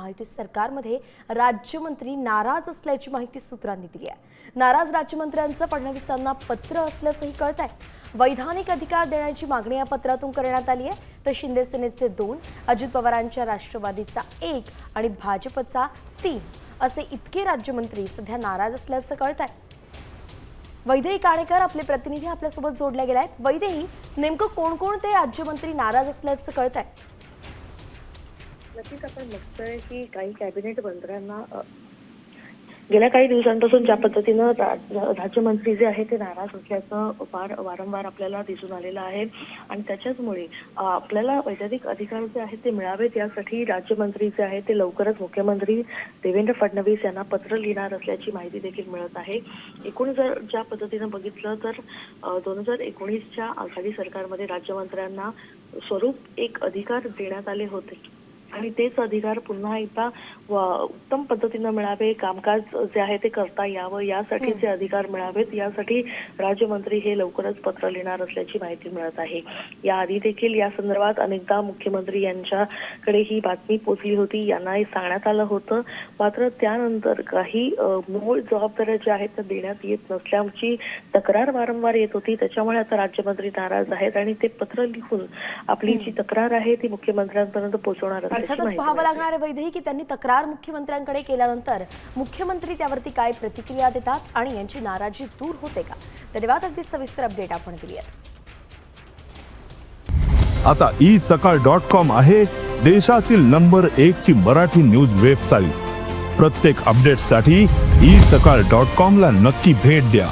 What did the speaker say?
महायुती सरकारमध्ये राज्यमंत्री नाराज असल्याची माहिती सूत्रांनी दिली आहे। नाराज राज्यमंत्र्यांचं फडणवीसांना पत्र असल्याचंही कळत आहे। वैधानिक अधिकार देण्याची मागणी या पत्रातून करण्यात आली आहे। तर शिंदे सेनेचे 2, अजित पवारांच्या राष्ट्रवादीचा 1 आणि भाजपचा 3 असे इतके राज्यमंत्री सध्या नाराज असल्याचं कळत आहे। वैदेही काणेकर आपले प्रतिनिधी आपल्यासोबत जोडले गेले आहेत। वैदेही, नेमकं कोणकोणते राज्यमंत्री नाराज असल्याचं कळत आहे? नक्कीच आपण बघतोय की काही कॅबिनेट मंत्र्यांना गेल्या काही दिवसांपासून ज्या पद्धतीनं राज्यमंत्री जे आहे ते नाराज असल्याचं वारंवार आपल्याला दिसून आलेलं आहे आणि त्याच्याचमुळे आपल्याला वैधानिक अधिकार जे आहेत ते मिळावेत यासाठी राज्यमंत्री जे आहेत ते लवकरच मुख्यमंत्री देवेंद्र फडणवीस यांना पत्र लिहिणार असल्याची माहिती देखील मिळत आहे। एकूण जर ज्या पद्धतीनं बघितलं तर 2019च्या आघाडी सरकारमध्ये राज्यमंत्र्यांना स्वरूप एक अधिकार देण्यात आले होते आणि तेच अधिकार पुन्हा एकदा उत्तम पद्धतीनं मिळावे, कामकाज जे आहे ते करता यावं यासाठीचे अधिकार मिळावेत यासाठी राज्यमंत्री हे लवकरच पत्र लिहिणार असल्याची माहिती मिळत आहे। याआधी देखील या संदर्भात अनेकदा मुख्यमंत्री यांच्याकडे ही बातमी पोहोचली होती, यांना हे सांगण्यात आलं होतं, मात्र त्यानंतर काही मूळ जबाबदाऱ्या ज्या आहेत त्या देण्यात येत नसल्याची तक्रार वारंवार येत होती। त्याच्यामुळे आता राज्यमंत्री नाराज आहेत आणि ते पत्र लिहून आपली जी तक्रार आहे ती मुख्यमंत्र्यांपर्यंत पोहोचवणार अर्थातच पाहावं लागणार आहे वैदेही की त्यांनी तक्रार मुख्यमंत्र्यांकडे केल्यानंतर मुख्यमंत्री त्यावरती काय प्रतिक्रिया देतात आणि यांची नाराजी दूर होते का? धन्यवाद, अगदी सविस्तर अपडेट आपण दिली आहे। आता isakal.com आहे देशातील नंबर 1 ची मराठी न्यूज वेबसाईट। प्रत्येक अपडेटसाठी isakal.com ला नक्की भेट द्या।